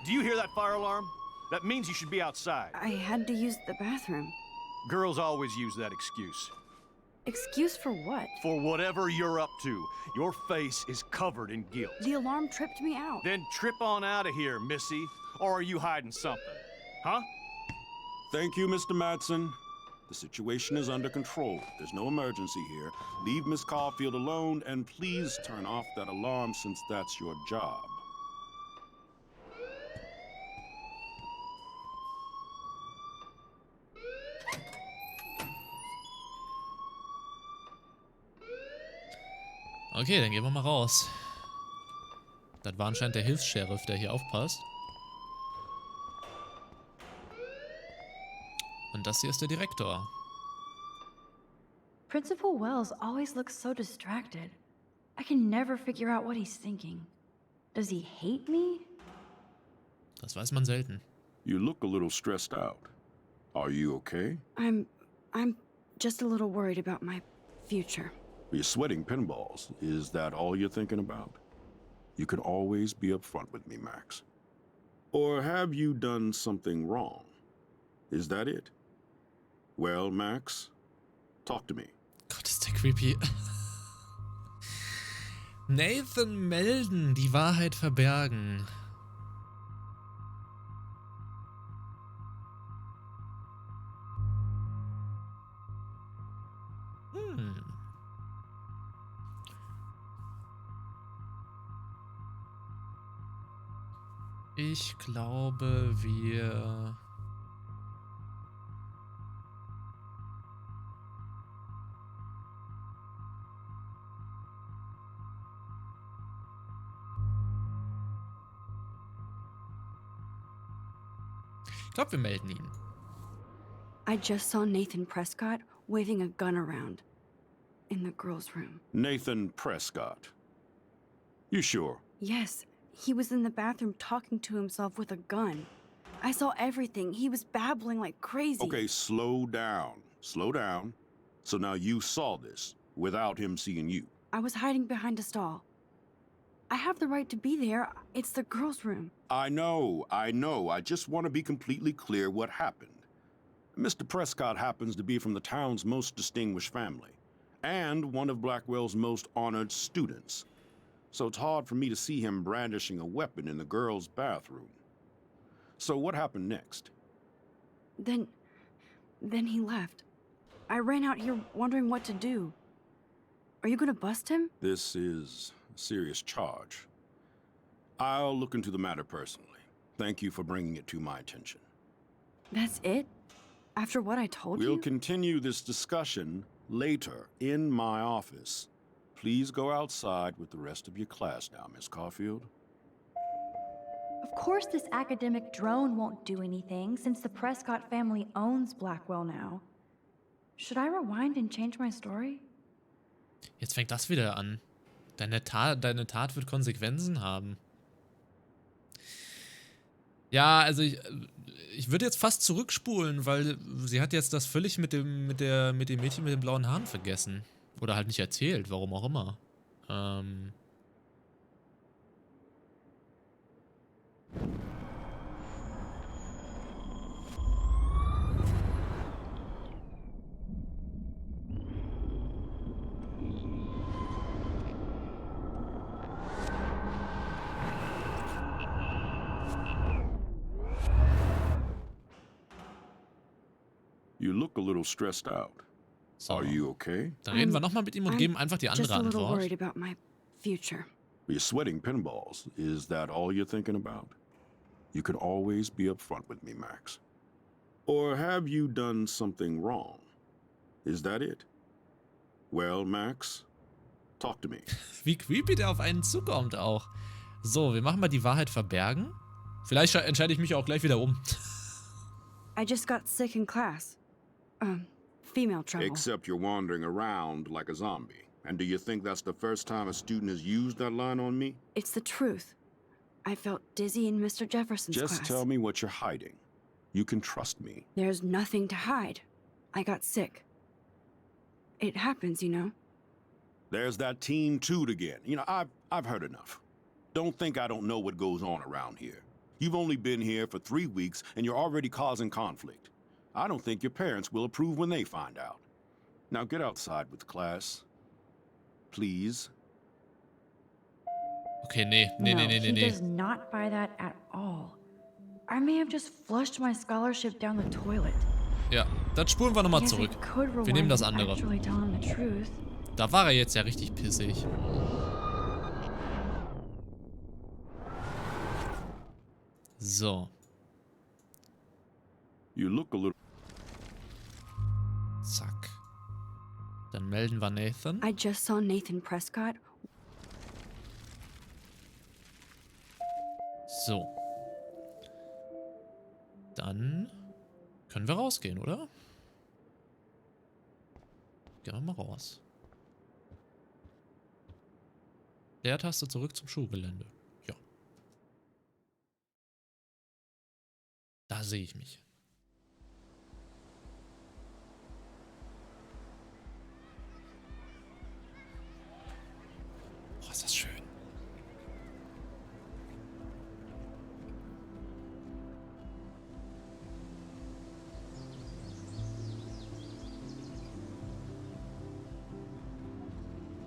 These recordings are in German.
Do you hear that fire alarm? That means you should be outside. I had to use the bathroom. Girls always use that excuse. Excuse for what? For whatever you're up to. Your face is covered in guilt. The alarm tripped me out. Then trip on out of here, Missy. Or are you hiding something? Huh? Thank you, Mr. Madsen. The situation is under control. There's no emergency here. Leave Miss Caulfield alone, and please turn off that alarm since that's your job. Okay, dann gehen wir mal raus. Das war anscheinend der Hilfs-Sheriff, der hier aufpasst. Und das hier ist der Direktor. Principal Wells always looks so distracted. I can never figure out what he's thinking. Does he hate me? Das weiß man selten. You look a little stressed out. Are you okay? I'm just a little worried about my future. You're sweating pinballs. Is that all you're thinking about? You can always be upfront with me, Max. Or have you done something wrong? Is that it? Well, Max, talk to me. Gott, ist der creepy. Nathan melden, die Wahrheit verbergen. Ich glaube, wir... Ich glaube, wir melden ihn. I just saw Nathan Prescott waving a gun around in the girls' room. Nathan Prescott. You sure? Yes, he was in the bathroom talking to himself with a gun. I saw everything. He was babbling like crazy. Okay, slow down. Slow down. So now you saw this without him seeing you. I was hiding behind a stall. I have the right to be there. It's the girls' room. I know. I just want to be completely clear what happened. Mr. Prescott happens to be from the town's most distinguished family, and one of Blackwell's most honored students. So it's hard for me to see him brandishing a weapon in the girls' bathroom. So what happened next? Then he left. I ran out here wondering what to do. Are you gonna bust him? This is a serious charge. I'll look into the matter personally. Thank you for bringing it to my attention. That's it? After what I told you? We'll continue this discussion later in my office. Please go outside with the rest of your class now, Miss Caulfield. Of course this academic drone won't do anything since the Prescott family owns Blackwell now. Should I rewind and change my story? Jetzt fängt das wieder an. Deine Tat wird Konsequenzen haben. Ja, also ich würde jetzt fast zurückspulen, weil sie hat jetzt das völlig mit dem Mädchen mit den blauen Haaren vergessen. Oder halt nicht erzählt, warum auch immer. You look a little stressed out. So. Are you okay? Dann reden wir nochmal mit ihm und geben einfach die andere just a little Antwort. worried about my future. You're sweating pinballs. Is that all you're thinking about? You can always be upfront with me, Max. Or have you done something wrong? Is that it? Well, Max, talk to me. Wie creepy der auf einen zukommt auch. So, wir machen mal die Wahrheit verbergen. Vielleicht entscheide ich mich auch gleich wieder um. I just got sick in class. Female trouble. Except you're wandering around like a zombie. And do you think that's the first time a student has used that line on me? It's the truth. I felt dizzy in Mr. Jefferson's class. Just tell me what you're hiding. You can trust me. There's nothing to hide. I got sick. It happens, you know. There's that teen toot again. You know, I've heard enough. Don't think I don't know what goes on around here. You've only been here for 3 weeks and you're already causing conflict. I don't think your parents will approve when they find out. Now get outside with class. Please. Okay, nee, nee, No, nee, nee, nee, he nee. does not buy that at all. I may have just flushed my scholarship down the toilet. Ja, dann spulen wir nochmal Yes, I zurück. could Wir nehmen rewind das and andere. actually tell him the truth. Da war er jetzt ja richtig pissig. So. You look a little... Zack. Dann melden wir Nathan. I just saw Nathan Prescott. So. Dann können wir rausgehen, oder? Gehen wir mal raus. Leertaste zurück zum Schulgelände. Ja. Da sehe ich mich. Boah, ist das schön.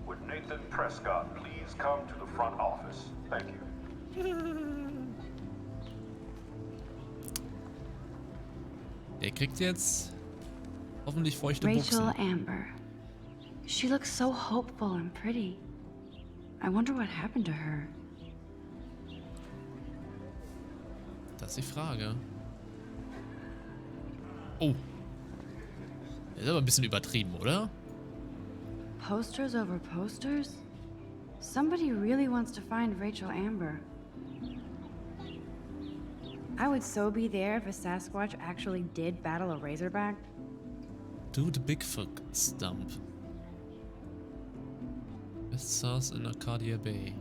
Would Nathan Prescott please come to the front office? Thank you. Der kriegt jetzt hoffentlich feuchte Rachel Buchsen. Amber. She looks so hopeful and pretty. I wonder what happened to her. Das ist die Frage. Oh. Das ist aber ein bisschen übertrieben, oder? Posters over posters? Somebody really wants to find Rachel Amber. I would so be there if a Sasquatch actually did battle a Razorback. Do the Bigfoot stump. Best source in Arcadia Bay.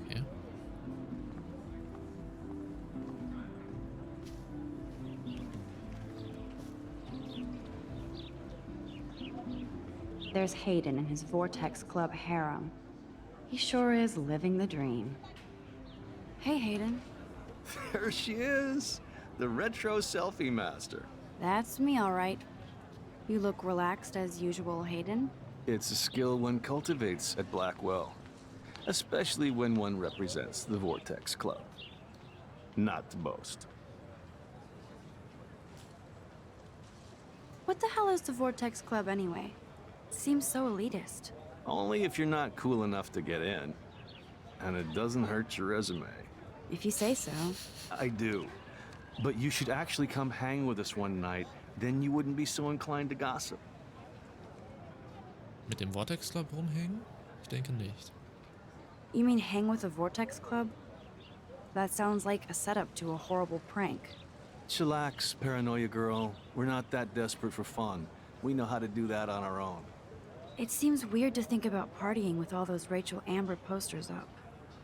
Okay. There's Hayden and his Vortex Club harem. He sure is living the dream. Hey, Hayden. There she is, the retro selfie master. That's me, all right. You look relaxed as usual, Hayden. It's a skill one cultivates at Blackwell, especially when one represents the Vortex Club. Not to boast. What the hell is the Vortex Club anyway? Seems so elitist. Only if you're not cool enough to get in. And it doesn't hurt your resume. If you say so. I do. But you should actually come hang with us one night, then you wouldn't be so inclined to gossip. Mit dem Vortex Club rumhängen? Ich denke nicht. You mean hang with the Vortex Club? That sounds like a setup to a horrible prank. Chillax, paranoia girl. We're not that desperate for fun. We know how to do that on our own. It seems weird to think about partying with all those Rachel Amber posters up.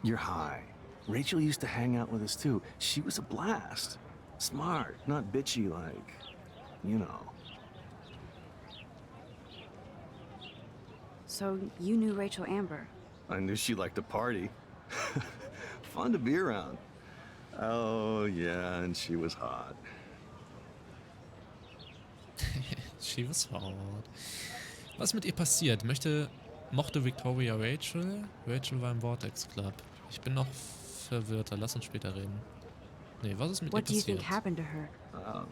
You're high. Rachel used to hang out with us too. She was a blast. Smart, not bitchy like, you know. So you knew Rachel Amber? I knew she liked to party. Fun to be around. Oh yeah, and she was hot. She was hot. Was mit ihr passiert? Mochte Victoria Rachel? Rachel war im Vortex Club. Ich bin noch verwirrter. Lass uns später reden. Nee, was ist mit ihr What do you think passiert? happened to her? I don't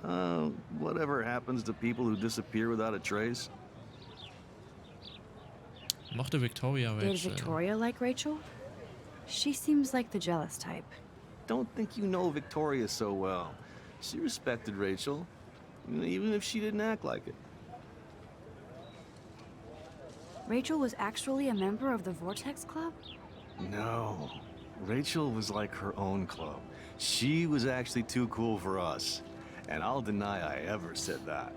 know. Whatever happens to people who disappear without a trace? Mochte Victoria Did Rachel? Victoria like Rachel? She seems like the jealous type. Don't think you know Victoria so well. She respected Rachel, even if she didn't act like it. Rachel was actually a member of the Vortex Club? No. Rachel was like her own club. She was actually too cool for us. And I'll deny I ever said that.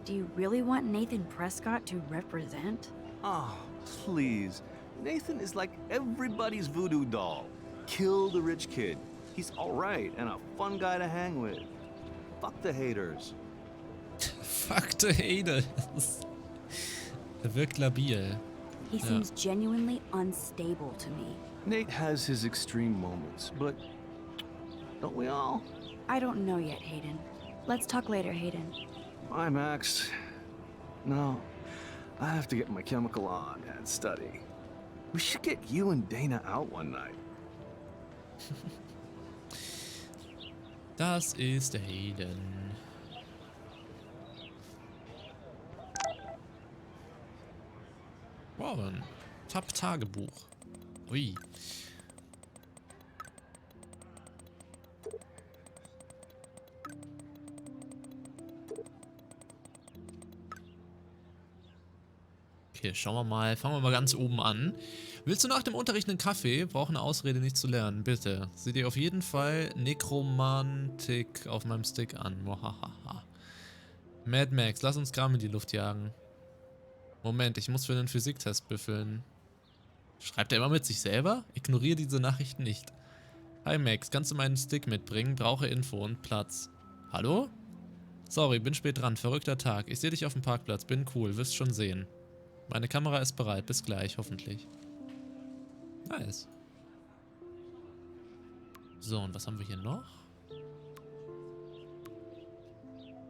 Do you really want Nathan Prescott to represent? Oh, please. Nathan is like everybody's voodoo doll. Kill the rich kid. He's alright and a fun guy to hang with. Fuck the haters. Fuck the haters. Er wirkt labil. He seems genuinely unstable to me. Nate has his extreme moments, but don't we all? I don't know yet, Hayden. Let's talk later, Hayden. Bye, Max. No, I have to get my chemical on and study. We should get you and Dana out one night. Das ist der Hayden. Wow, ein Tab-Tagebuch. Ui. Okay, schauen wir mal. Fangen wir mal ganz oben an. Willst du nach dem Unterricht einen Kaffee? Brauch eine Ausrede, nicht zu lernen. Bitte. Sieh dir auf jeden Fall Nekromantik auf meinem Stick an. Mohahaha. Mad Max, lass uns Kram in die Luft jagen. Moment, ich muss für den Physiktest befüllen. Schreibt er immer mit sich selber? Ignoriere diese Nachrichten nicht. Hi Max, kannst du meinen Stick mitbringen? Brauche Info und Platz. Hallo? Sorry, bin spät dran. Verrückter Tag. Ich sehe dich auf dem Parkplatz. Bin cool. Wirst schon sehen. Meine Kamera ist bereit. Bis gleich, hoffentlich. Nice. So, und was haben wir hier noch?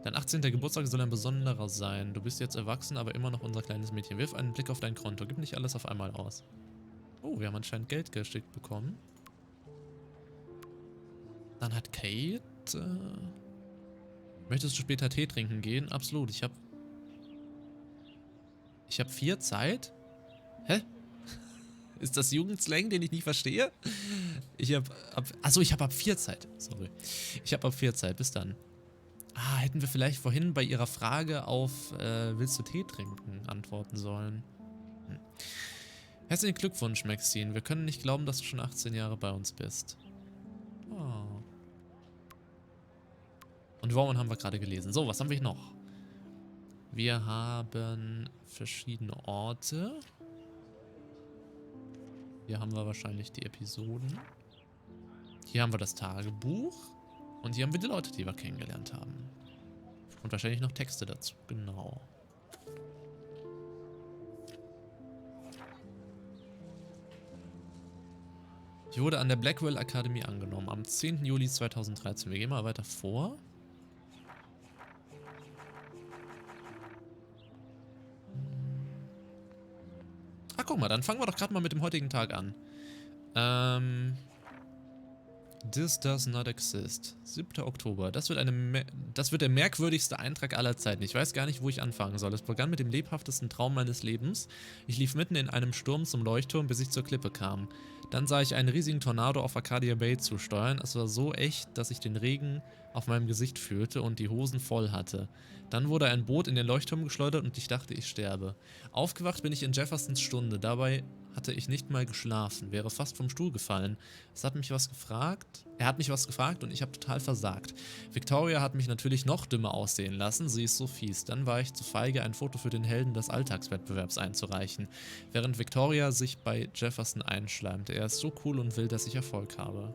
Dein 18. Geburtstag soll ein besonderer sein. Du bist jetzt erwachsen, aber immer noch unser kleines Mädchen. Wirf einen Blick auf dein Konto. Gib nicht alles auf einmal aus. Oh, wir haben anscheinend Geld geschickt bekommen. Dann hat Kate... Möchtest du später Tee trinken gehen? Absolut. Ich hab 4 Zeit? Hä? Ist das Jugendslang, den ich nicht verstehe? Ich hab ab 4 Zeit. Sorry. Ich hab ab 4 Zeit. Bis dann. Ah, hätten wir vielleicht vorhin bei ihrer Frage auf willst du Tee trinken antworten sollen. Herzlichen Glückwunsch, Maxine. Wir können nicht glauben, dass du schon 18 Jahre bei uns bist. Oh. Und Roman haben wir gerade gelesen. So, was haben wir noch? Wir haben verschiedene Orte. Hier haben wir wahrscheinlich die Episoden. Hier haben wir das Tagebuch. Und hier haben wir die Leute, die wir kennengelernt haben. Und wahrscheinlich noch Texte dazu. Genau. Ich wurde an der Blackwell Akademie angenommen. Am 10. Juli 2013. Wir gehen mal weiter vor. Ah, guck mal, dann fangen wir doch gerade mal mit dem heutigen Tag an. This does not exist. 7. Oktober. Das wird der merkwürdigste Eintrag aller Zeiten. Ich weiß gar nicht, wo ich anfangen soll. Es begann mit dem lebhaftesten Traum meines Lebens. Ich lief mitten in einem Sturm zum Leuchtturm, bis ich zur Klippe kam. Dann sah ich einen riesigen Tornado auf Arcadia Bay zusteuern. Es war so echt, dass ich den Regen auf meinem Gesicht fühlte und die Hosen voll hatte. Dann wurde ein Boot in den Leuchtturm geschleudert und ich dachte, ich sterbe. Aufgewacht bin ich in Jeffersons Stunde. Dabei hatte ich nicht mal geschlafen, wäre fast vom Stuhl gefallen. Er hat mich was gefragt und ich habe total versagt. Victoria hat mich natürlich noch dümmer aussehen lassen, sie ist so fies. Dann war ich zu feige, ein Foto für den Helden des Alltagswettbewerbs einzureichen, während Victoria sich bei Jefferson einschleimte. Er ist so cool und will, dass ich Erfolg habe.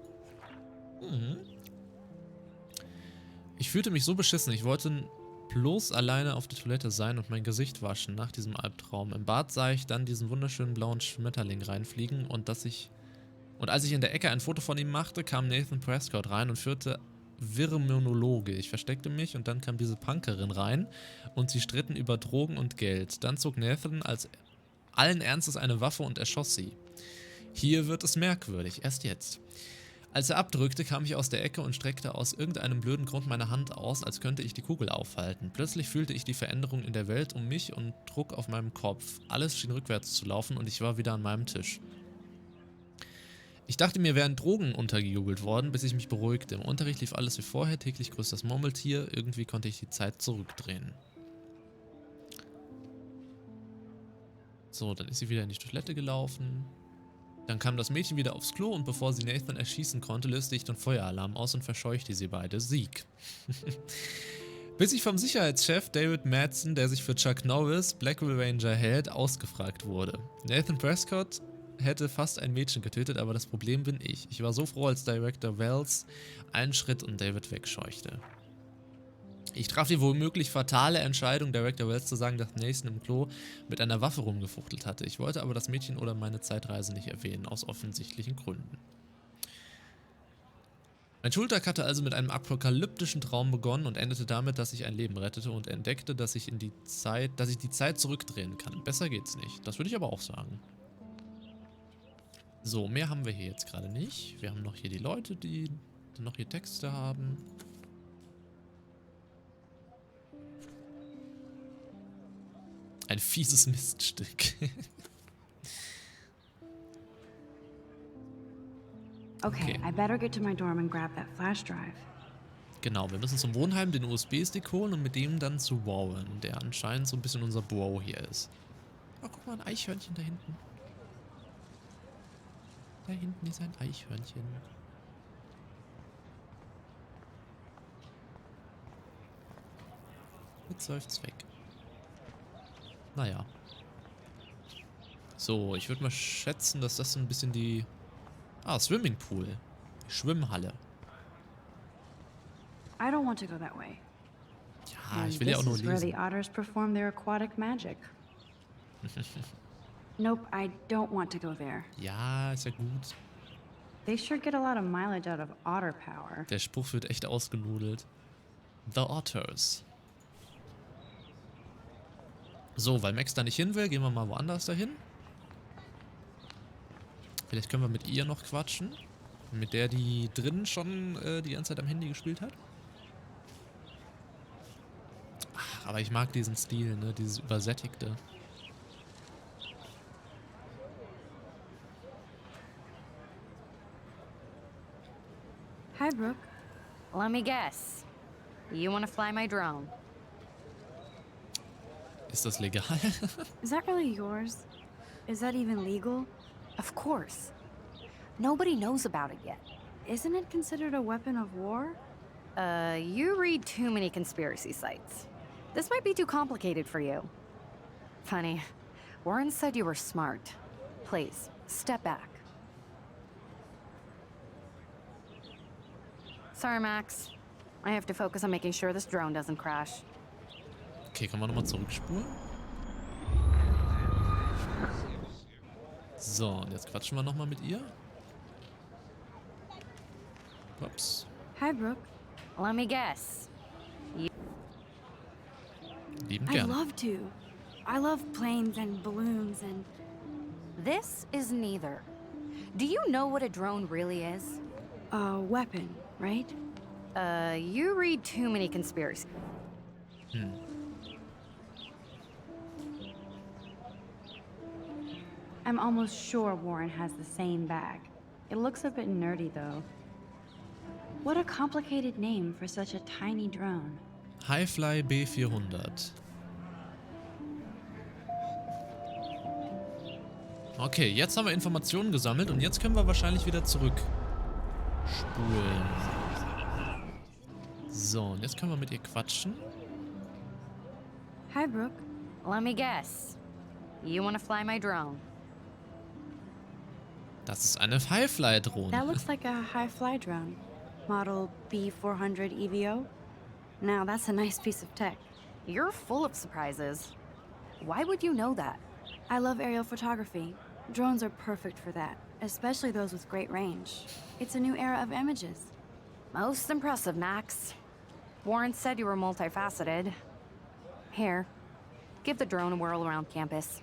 Ich fühlte mich so beschissen, ich wollte bloß alleine auf der Toilette sein und mein Gesicht waschen nach diesem Albtraum. Im Bad sah ich dann diesen wunderschönen blauen Schmetterling reinfliegen und als ich in der Ecke ein Foto von ihm machte, kam Nathan Prescott rein und führte wirre Monologe. Ich versteckte mich und dann kam diese Punkerin rein und sie stritten über Drogen und Geld. Dann zog Nathan allen Ernstes eine Waffe und erschoss sie. Hier wird es merkwürdig, erst jetzt. Als er abdrückte, kam ich aus der Ecke und streckte aus irgendeinem blöden Grund meine Hand aus, als könnte ich die Kugel aufhalten. Plötzlich fühlte ich die Veränderung in der Welt um mich und Druck auf meinem Kopf. Alles schien rückwärts zu laufen und ich war wieder an meinem Tisch. Ich dachte, mir wären Drogen untergejubelt worden, bis ich mich beruhigte. Im Unterricht lief alles wie vorher, täglich grüßt das Murmeltier. Irgendwie konnte ich die Zeit zurückdrehen. So, dann ist sie wieder in die Toilette gelaufen. Dann kam das Mädchen wieder aufs Klo und bevor sie Nathan erschießen konnte, löste ich den Feueralarm aus und verscheuchte sie beide. Sieg. Bis ich vom Sicherheitschef David Madsen, der sich für Chuck Norris, Blackwell Ranger hält, ausgefragt wurde. Nathan Prescott hätte fast ein Mädchen getötet, aber das Problem bin ich. Ich war so froh, als Director Wells einschritt und David wegscheuchte. Ich traf die womöglich fatale Entscheidung, Director Wells zu sagen, dass Nathan im Klo mit einer Waffe rumgefuchtelt hatte. Ich wollte aber das Mädchen oder meine Zeitreise nicht erwähnen, aus offensichtlichen Gründen. Mein Schultag hatte also mit einem apokalyptischen Traum begonnen und endete damit, dass ich ein Leben rettete und entdeckte, dass ich die Zeit zurückdrehen kann. Besser geht's nicht. Das würde ich aber auch sagen. So, mehr haben wir hier jetzt gerade nicht. Wir haben noch hier die Leute, die noch hier Texte haben. Ein fieses Miststück. Okay, I better get to my dorm and grab that flash drive. Genau, wir müssen zum Wohnheim den USB-Stick holen und mit dem dann zu Warren, der anscheinend so ein bisschen unser Bro hier ist. Oh, guck mal, ein Eichhörnchen da hinten. Da hinten ist ein Eichhörnchen. Jetzt läuft's weg. Naja. So, ich würde mal schätzen, dass das so ein bisschen die... Ah, Swimmingpool. Die Schwimmhalle. I don't want to go that way. Ja, ich will ja auch nur This is where the lesen. otters perform their aquatic magic. Nope, I don't want to go there. Ja, ist ja gut. They sure get a lot of mileage out of otter power. Der Spruch wird echt ausgenudelt. The Otters. So, weil Max da nicht hin will, gehen wir mal woanders dahin. Vielleicht können wir mit ihr noch quatschen. Mit der, die drinnen schon die ganze Zeit am Handy gespielt hat. Ach, aber ich mag diesen Stil, ne? Dieses Übersättigte. Hi, Brooke. Let me guess. You want to fly my drone? Ist das legal? Is that really yours? Is that even legal? Of course. Nobody knows about it yet. Isn't it considered a weapon of war? You read too many conspiracy sites. This might be too complicated for you. Funny. Warren said you were smart. Please, step back. Sorry, Max. I have to focus on making sure this drone doesn't crash. Okay, kann man nochmal zurückspulen? So, und jetzt quatschen wir nochmal mit ihr. Ups. Hi, Brooke. Let me guess. Lieben I'd gern. love to. I love planes and balloons and... This is neither. Do you know what a drone really is? a weapon, right? You read too many conspiracy. I'm almost sure Warren has the same bag. It looks a bit nerdy, though. What a complicated name for such a tiny drone. Highfly B400. Okay, jetzt haben wir Informationen gesammelt und jetzt können wir wahrscheinlich wieder zurück spulen. So, und jetzt können wir mit ihr quatschen. Hi, Brooke. Let me guess. You want to fly my drone? Das ist eine Highfly-Drohne. That looks like a high-fly drone. Model B400 EVO. Now, that's a nice piece of tech. You're full of surprises. Why would you know that? I love aerial photography. Drones are perfect for that, especially those with great range. It's a new era of images. Most impressive, Max. Warren said you were multifaceted. Here, give the drone a whirl around campus.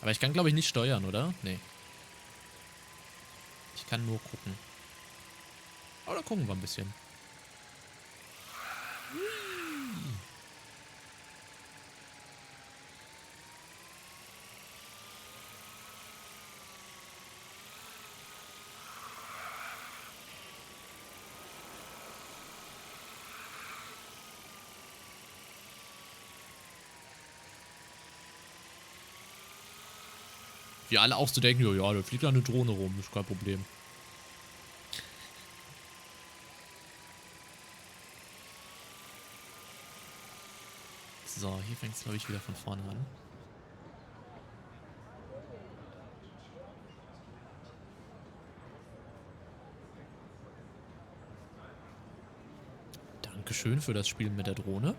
Aber ich kann, glaube ich, nicht steuern, oder? Nee. Ich kann nur gucken. Aber dann gucken wir ein bisschen. Wir alle auch zu denken, ja, da fliegt da eine Drohne rum, ist kein Problem. So, hier fängt es, glaube ich, wieder von vorne an. Dankeschön für das Spielen mit der Drohne.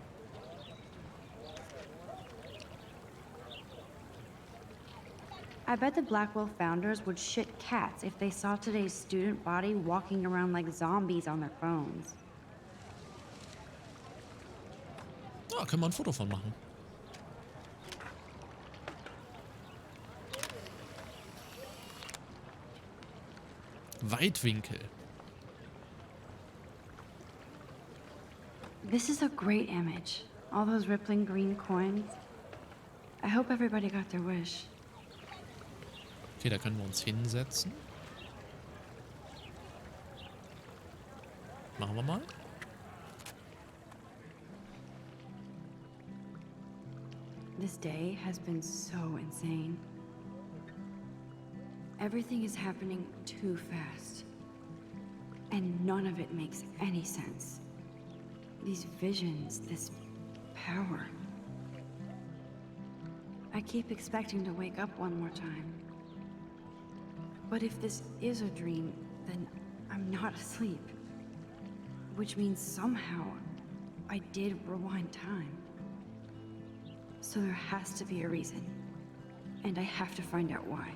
I bet the Blackwell founders would shit cats if they saw today's student body walking around like zombies on their phones. Ja, können wir ein Foto von machen. Weitwinkel. This is a great image. All those rippling green coins. I hope everybody got their wish. Okay, da können wir uns hinsetzen. Machen wir mal. This day has been so insane. Everything is happening too fast. And none of it makes any sense. These visions, this power. I keep expecting to wake up one more time. But if this is a dream, then I'm not asleep. Which means somehow I did rewind time. So there has to be a reason. And I have to find out why.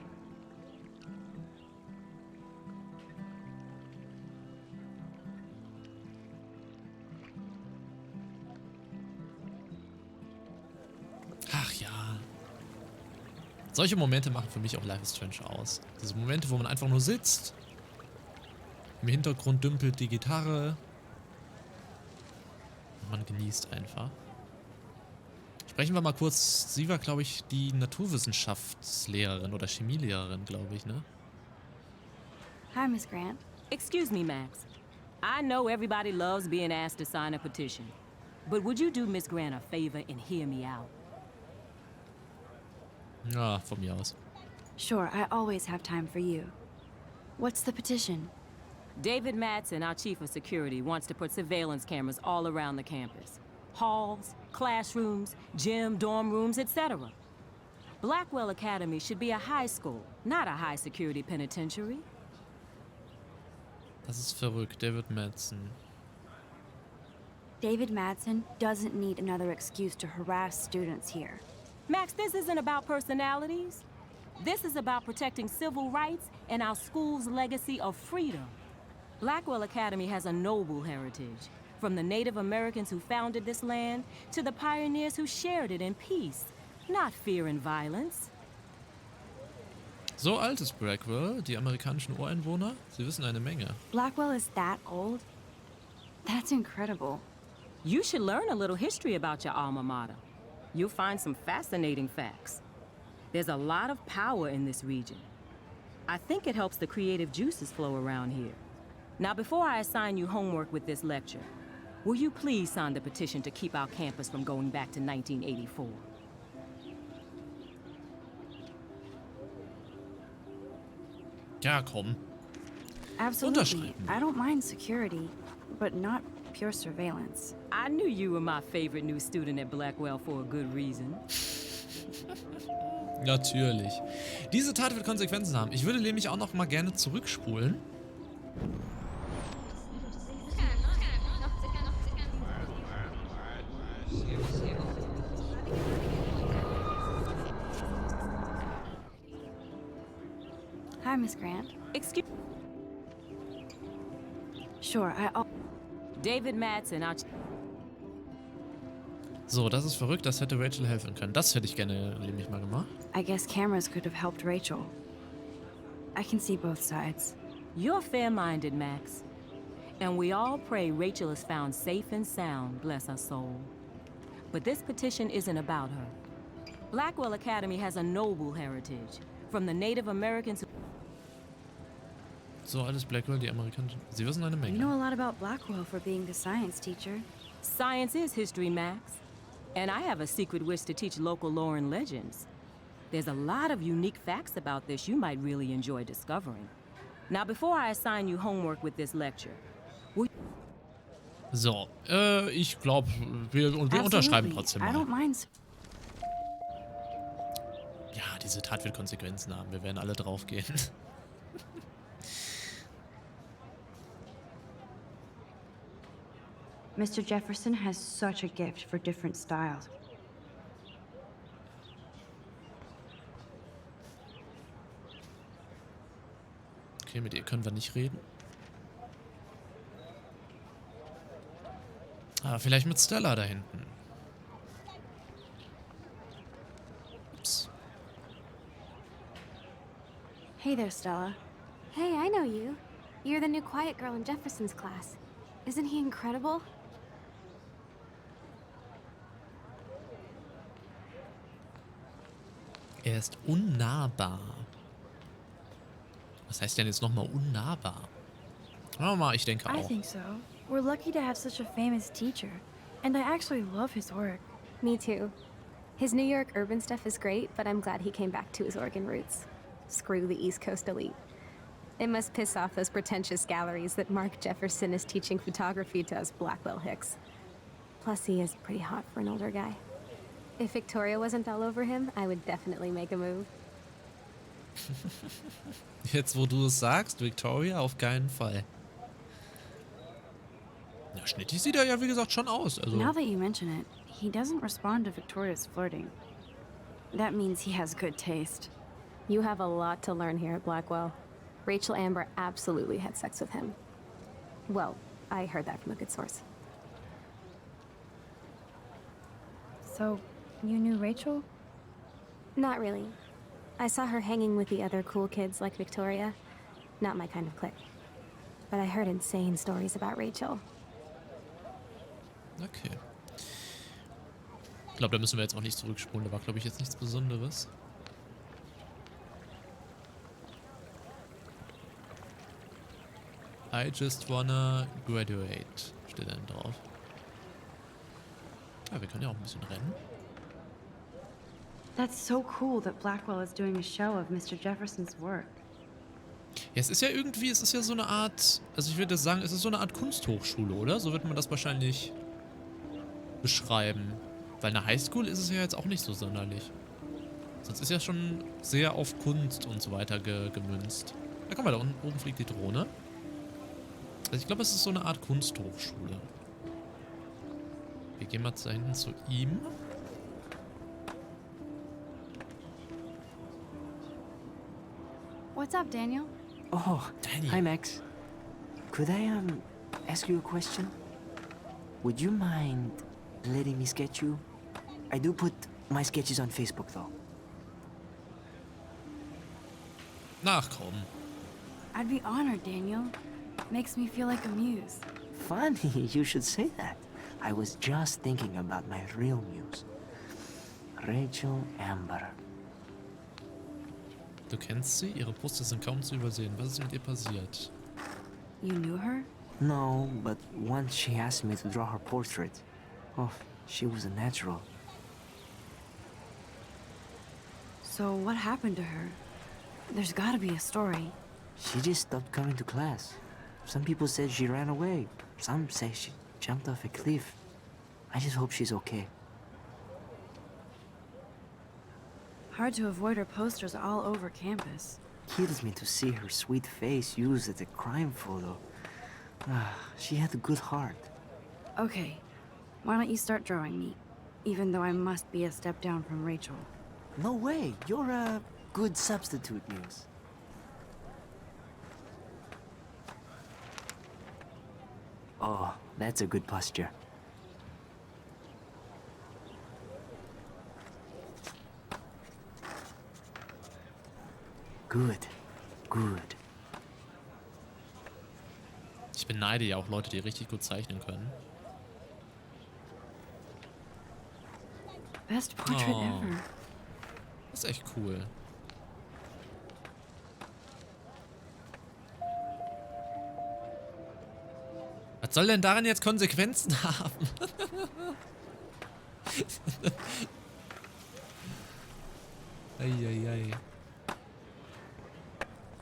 Ach ja. Solche Momente machen für mich auch Life is Strange aus. Diese Momente, wo man einfach nur sitzt. Im Hintergrund dümpelt die Gitarre. Und man genießt einfach. Sprechen wir mal kurz. Sie war, glaube ich, die Naturwissenschaftslehrerin oder Chemielehrerin, glaube ich, ne? Hi, Miss Grant. Excuse me, Max. I know everybody loves being asked to sign a petition. But would you do Miss Grant a favor and hear me out? Ja, von mir aus. Sure, I always have time for you. What's the petition? David Madsen, our chief of security, wants to put surveillance cameras all around the campus. Halls, classrooms, gym, dorm rooms, etc. Blackwell Academy should be a high school, not a high-security penitentiary. Das ist verrückt, David Madsen. David Madsen doesn't need another excuse to harass students here. Max, this isn't about personalities. This is about protecting civil rights and our school's legacy of freedom. Blackwell Academy has a noble heritage, from the Native Americans who founded this land to the pioneers who shared it in peace, not fear and violence. So alt ist Blackwell, die amerikanischen Ureinwohner. Sie wissen eine Menge. Blackwell is that old? That's incredible. You should learn a little history about your alma mater. You'll find some fascinating facts. There's a lot of power in this region. I think it helps the creative juices flow around here. Now, before I assign you homework with this lecture, will you please sign the petition to keep our campus from going back to 1984? Ja, komm. Absolutely. Unterschreiben. I don't mind security, but not pure surveillance. I knew you were my favorite new student at Blackwell for a good reason. Natürlich. Diese Tat wird Konsequenzen haben. Ich würde nämlich auch noch mal gerne zurückspulen. Hi, Miss Grant. Excuse Sure, David Madsen, our So, das ist verrückt. Das hätte Rachel helfen können. Das hätte ich gerne nämlich mal gemacht. I guess cameras could have helped Rachel. I can see both sides. You're fair-minded, Max. And we all pray Rachel is found safe and sound, bless her soul. But this petition isn't about her. Blackwell Academy has a noble heritage, from the Native Americans who... So, alles Blackwell, die amerikanischen. Sie wissen eine You Menge. know a lot about Blackwell for being the science teacher. Science is history, Max. And I have a secret wish to teach local lore and legends. There's a lot of unique facts about this you might really enjoy discovering. Now, before I assign you homework with this lecture, So, ich glaube, wir unterschreiben Absolutely. trotzdem I don't mal. mind. Ja, diese Tat wird Konsequenzen haben. Wir werden alle draufgehen. Mr. Jefferson has such a gift for different styles. Okay, mit ihr können wir nicht reden. Aber vielleicht mit Stella da hinten. Ups. Hey there, Stella. Hey, I know you. You're the new quiet girl in Jefferson's class. Isn't he incredible? Er ist unnahbar. Was heißt denn jetzt nochmal unnahbar? Mal, ich denke I auch. think so. We're lucky to have such a famous teacher. And I actually love his work. Me too. His New York urban stuff is great, but I'm glad he came back to his Oregon roots. Screw the East Coast elite. It must piss off those pretentious galleries that Mark Jefferson is teaching photography to us Blackwell hicks. Plus, he is pretty hot for an older guy. If Victoria wasn't all over him, I would definitely make a move. Jetzt, wo du es sagst, Victoria, auf keinen Fall. Ja, schnittig sieht er ja, wie gesagt, schon aus. Also, Now that you mention it, he doesn't respond to Victoria's flirting. That means he has good taste. You have a lot to learn here at Blackwell. Rachel Amber absolutely had sex with him. Well, I heard that from a good source. So, you knew Rachel? Not really. I saw her hanging with the other cool kids like Victoria. Not my kind of clique. But I heard insane stories about Rachel. okay. Ich glaube, da müssen wir jetzt auch nicht zurückspulen. Da war, glaube ich, jetzt nichts Besonderes. I just wanna graduate. Steht dann drauf. Ja, wir können ja auch ein bisschen rennen. That's so cool that Blackwell is doing a show of Mr. Jefferson's work. Ja, es ist ja irgendwie, es ist ja so eine Art, also ich würde sagen, es ist so eine Art Kunsthochschule, oder? So wird man das wahrscheinlich beschreiben. Weil eine Highschool ist es ja jetzt auch nicht so sonderlich. Sonst ist ja schon sehr auf Kunst und so weiter gemünzt. Ja, guck mal, da unten oben fliegt die Drohne. Also ich glaube, es ist so eine Art Kunsthochschule. Wir gehen mal da hinten zu ihm. What's up, Daniel? Oh, Danny. hi Max. Could I ask you a question? Would you mind letting me sketch you? I do put my sketches on Facebook though. Ach komm. I'd be honored, Daniel. Makes me feel like a muse. Funny, you should say that. I was just thinking about my real muse. Rachel Amber. Du kennst sie? Ihre Poster sind kaum zu übersehen. Was ist mit ihr passiert? You knew her? No, but once she asked me to draw her portrait. Oh, she was a natural. So what happened to her? There's gotta be a story. She just stopped coming to class. Some people said she ran away. Some say she jumped off a cliff. I just hope she's okay. Hard to avoid her posters all over campus. Kills me to see her sweet face used as a crime photo. Ah, she had a good heart. Okay, why don't you start drawing me? Even though I must be a step down from Rachel. No way, you're a good substitute, Muse. Oh, that's a good posture. Good, good. Ich beneide ja auch Leute, die richtig gut zeichnen können. Best portrait Oh. ever. Das ist echt cool. Was soll denn daran jetzt Konsequenzen haben? Eieiei.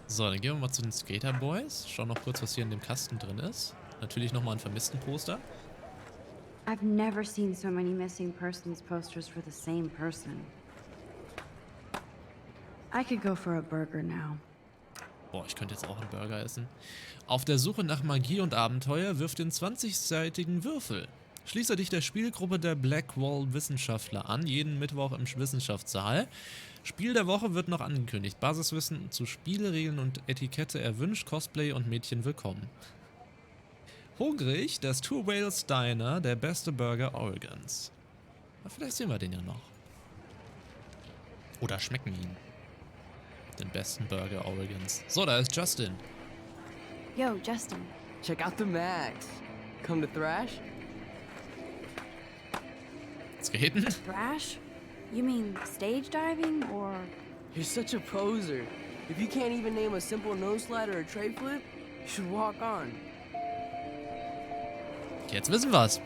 So, dann gehen wir mal zu den Skater Boys. Schauen noch kurz, was hier in dem Kasten drin ist. Natürlich nochmal ein Vermissten-Poster. I've never seen so many missing persons posters for the same person. I could go for a burger now. Boah, ich könnte jetzt auch einen Burger essen. Auf der Suche nach Magie und Abenteuer wirf den 20-seitigen Würfel. Schließe dich der Spielgruppe der Blackwell-Wissenschaftler an, jeden Mittwoch im Wissenschaftssaal. Spiel der Woche wird noch angekündigt. Basiswissen zu Spielregeln und Etikette erwünscht, Cosplay und Mädchen willkommen. Hungrig, das Two Whales Diner, der beste Burger Oregons. Aber vielleicht sehen wir den ja noch. Oder schmecken ihn. Den besten Burger Oregons. So, da ist Justin. Yo, Justin. Check out the Max. Come to Thrash? Skaten? Thrash? You mean stage diving or... You're such a poser. If you can't even name a simple nose slide or a tray flip, you should walk on. Jetzt wissen wir's.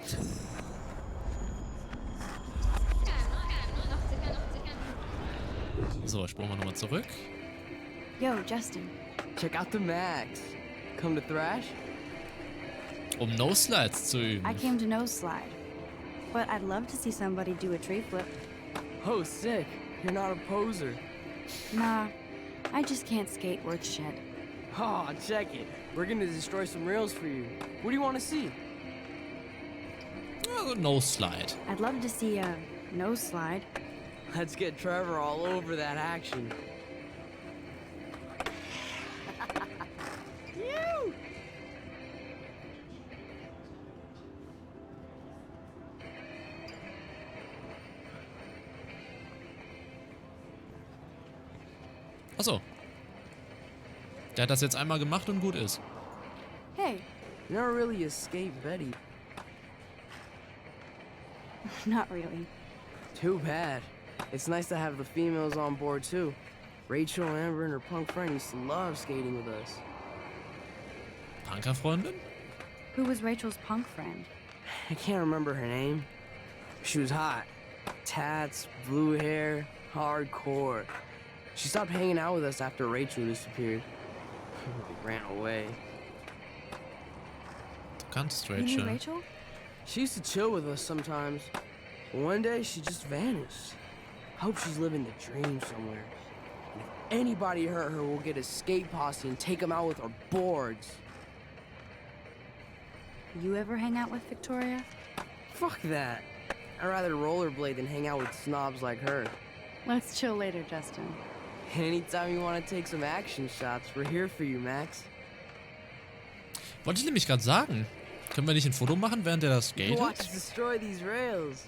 So, springen wir nochmal zurück. Yo, Justin. Check out the Max. Come to Thrash? Um No-Slides zu üben. I came to no slide. But I'd love to see somebody do a tree flip. Oh, sick. You're not a poser. Nah, I just can't skate worth shit. Oh, check it. We're gonna destroy some rails for you. What do you want to see? Also No-Slide. I'd love to see a no slide. Let's get Trevor all over that action. Achso. Der hat das jetzt einmal gemacht und gut ist. Hey, You never really escaped Betty. not really. Too bad. It's nice to have the females on board too. Rachel, Amber, and her punk friend used to love skating with us. Punkerfreundin? Who was Rachel's punk friend? I can't remember her name. She was hot. Tats, blue hair, hardcore. She stopped hanging out with us after Rachel disappeared. Ran away. Du kanntest You knew Rachel. Rachel? She used to chill with us sometimes. But one day she just vanished. I hope she's living the dream somewhere. And if anybody hurt her, we'll get a skate posse and take them out with our boards. You ever hang out with Victoria? Fuck that. I'd rather rollerblade than hang out with snobs like her. Let's chill later, Justin. Anytime you want to take some action shots, we're here for you, Max. Wollte ich nämlich gerade sagen. Können wir nicht ein Foto machen, während er das Watch us skatet? destroy these rails.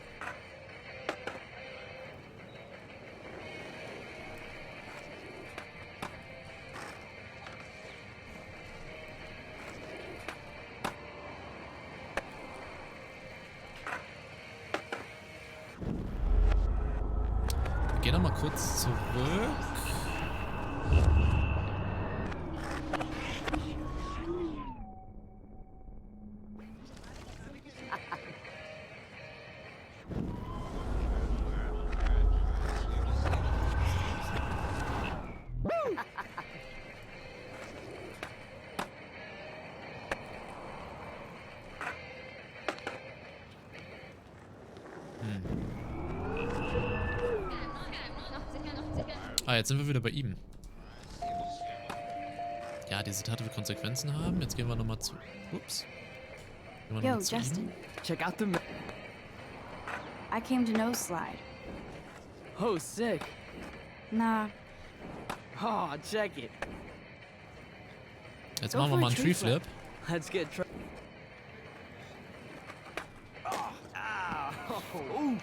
Geh noch mal kurz zurück. Ah, jetzt sind wir wieder bei ihm. Ja, diese Tat wird Konsequenzen haben. Jetzt gehen wir nochmal zu... Ups. Gehen wir noch Yo, mal zu Justin. ihm. Check out the I came to no slide. Oh, sick. Nah, Oh, check it. Jetzt Go machen wir for a mal einen tree Tree flip. Flip. Let's get Ooh.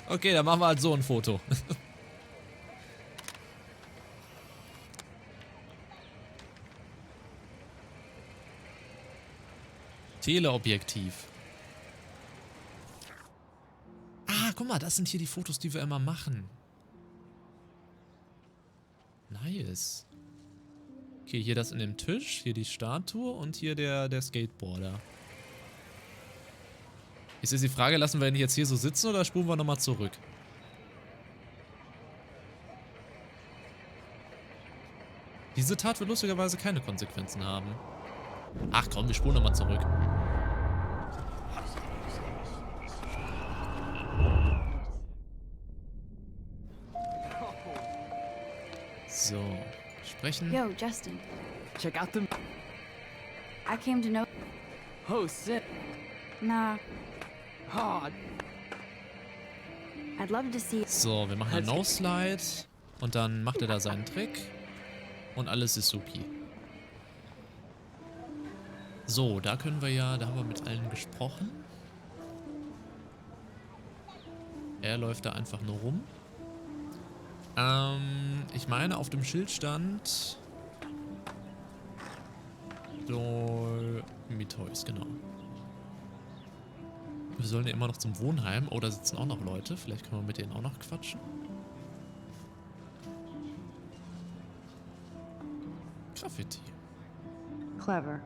Okay, dann machen wir halt so ein Foto. Teleobjektiv. Ah, guck mal, das sind hier die Fotos, die wir immer machen. Nice. Okay, hier das in dem Tisch, hier die Statue und hier der Skateboarder. Ist jetzt die Frage, lassen wir ihn jetzt hier so sitzen oder spulen wir nochmal zurück? Diese Tat wird lustigerweise keine Konsequenzen haben. Ach komm, wir spulen nochmal zurück. So, sprechen. Yo, Justin. Check out the. I came to know. Oh, sick. Nah, Oh, I'd love to see. So, wir machen einen No-Slide und dann macht er da seinen Trick und alles ist supi. So, da können wir ja, da haben wir mit allen gesprochen. Er läuft da einfach nur rum. Ich meine, auf dem Schild stand Toys, genau. Wir sollen ja immer noch zum Wohnheim. Oh, da sitzen auch noch Leute. Vielleicht können wir mit denen auch noch quatschen. Graffiti. Clever.